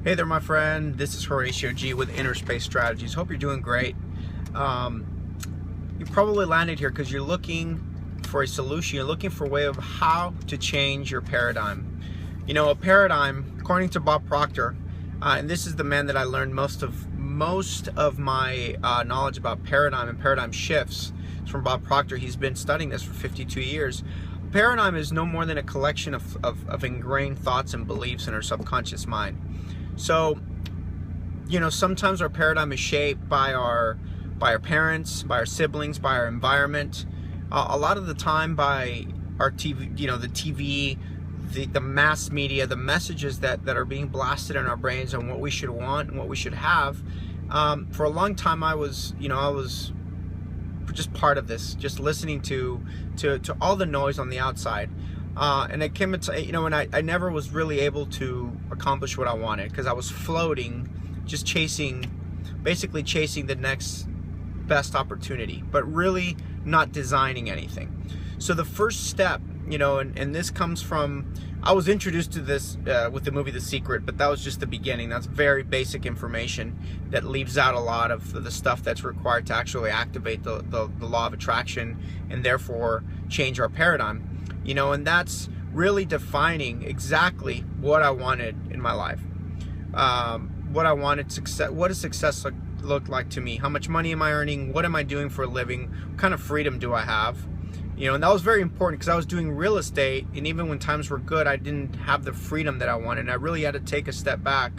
Hey there, my friend. This is Horatio G with Interspace Strategies. Hope you're doing great. You probably landed here because you're looking for a solution. You're looking for a way of how to change your paradigm. You know, a paradigm, according to Bob Proctor, and this is the man that I learned most of my knowledge about paradigm and paradigm shifts. It's from Bob Proctor. He's been studying this for 52 years. Paradigm is no more than a collection of ingrained thoughts and beliefs in our subconscious mind. So, you know, sometimes our paradigm is shaped by our parents, by our siblings, by our environment. A lot of the time by our TV, you know, the TV, the mass media, the messages that are being blasted in our brains on what we should want and what we should have. For a long time, I was just part of this, just listening to all the noise on the outside. And it came into, you know, and I never was really able to accomplish what I wanted because I was floating, just basically chasing the next best opportunity, but really not designing anything. So the first step, you know, and this comes from, I was introduced to this with the movie The Secret, but that was just the beginning. That's very basic information that leaves out a lot of the stuff that's required to actually activate the law of attraction and therefore change our paradigm. You know, and that's really defining exactly what I wanted in my life. What I wanted success. What does success look like to me? How much money am I earning? What am I doing for a living? What kind of freedom do I have? You know, and that was very important because I was doing real estate, and even when times were good, I didn't have the freedom that I wanted. And I really had to take a step back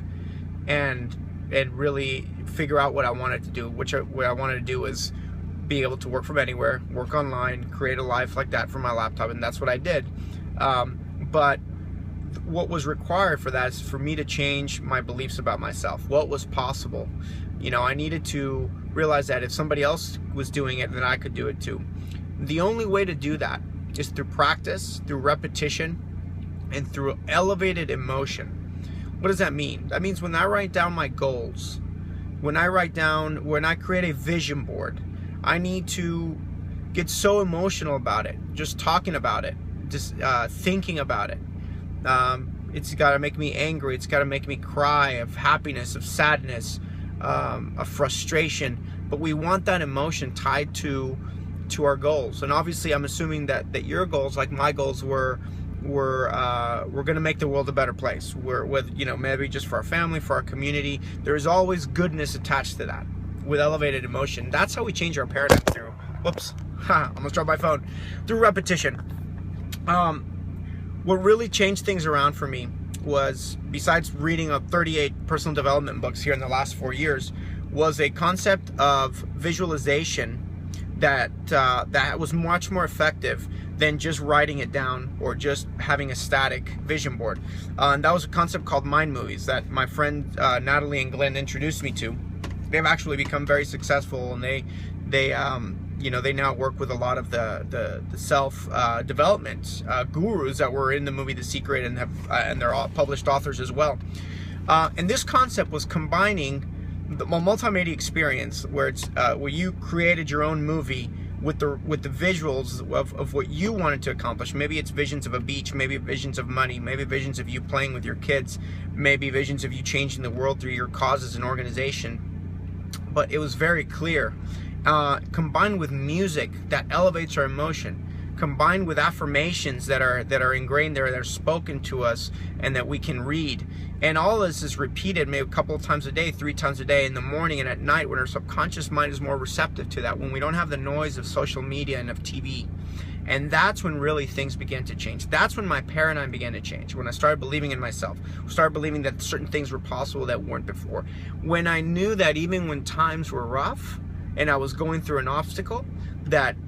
and really figure out what I wanted to do. What I wanted to do was be able to work from anywhere, work online, create a life like that from my laptop, and that's what I did. But what was required for that is for me to change my beliefs about myself. What was possible? You know, I needed to realize that if somebody else was doing it, then I could do it too. The only way to do that is through practice, through repetition, and through elevated emotion. What does that mean? That means when I write down my goals, when I create a vision board, I need to get so emotional about it, just talking about it, just thinking about it. It's got to make me angry. It's got to make me cry of happiness, of sadness, of frustration. But we want that emotion tied to our goals. And obviously, I'm assuming that your goals, like my goals, we're going to make the world a better place. You know, maybe just for our family, for our community. There's always goodness attached to that. With elevated emotion. That's how we change our paradigm through, almost dropped my phone, through repetition. What really changed things around for me was, besides reading 38 personal development books here in the last 4 years, was a concept of visualization that was much more effective than just writing it down or just having a static vision board. And that was a concept called mind movies that my friend Natalie and Glenn introduced me to. They've actually become very successful, and they now work with a lot of the self development gurus that were in the movie The Secret, and they're all published authors as well. And this concept was combining the multimedia experience, where you created your own movie with the visuals of what you wanted to accomplish. Maybe it's visions of a beach, maybe visions of money, maybe visions of you playing with your kids, maybe visions of you changing the world through your causes and organization. But it was very clear, combined with music that elevates our emotion, combined with affirmations that are ingrained there, that are spoken to us and that we can read. And all this is repeated maybe a couple of times a day, 3 times a day, in the morning and at night, when our subconscious mind is more receptive to that, when we don't have the noise of social media and of TV. And that's when really things began to change. That's when my paradigm began to change. When I started believing in myself, started believing that certain things were possible that weren't before. When I knew that even when times were rough and I was going through an obstacle, that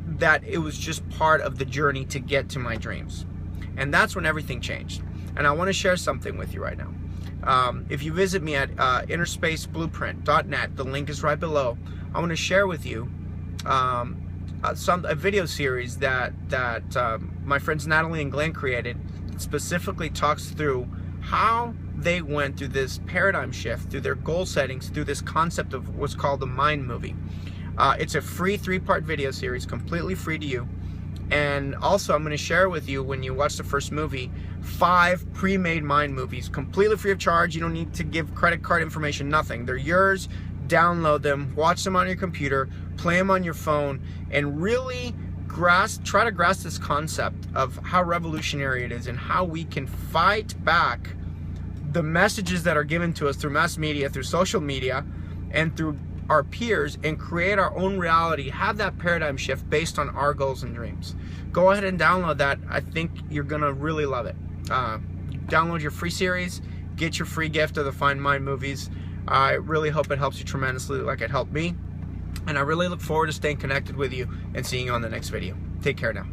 it was just part of the journey to get to my dreams. And that's when everything changed. And I want to share something with you right now. If you visit me at interspaceblueprint.net, the link is right below. I want to share with you a video series that my friends Natalie and Glenn created, that specifically talks through how they went through this paradigm shift, through their goal settings, through this concept of what's called the mind movie. It's a free 3-part video series, completely free to you. And also, I'm going to share with you, when you watch the first movie, 5 pre-made mind movies, completely free of charge. You don't need to give credit card information, nothing. They're yours. Download them, watch them on your computer, play them on your phone, and really try to grasp this concept of how revolutionary it is and how we can fight back the messages that are given to us through mass media, through social media, and through our peers, and create our own reality, have that paradigm shift based on our goals and dreams. Go ahead and download that. I think you're gonna really love it. Download your free series, get your free gift of the Find Mind movies. I really hope it helps you tremendously like it helped me. And I really look forward to staying connected with you and seeing you on the next video. Take care now.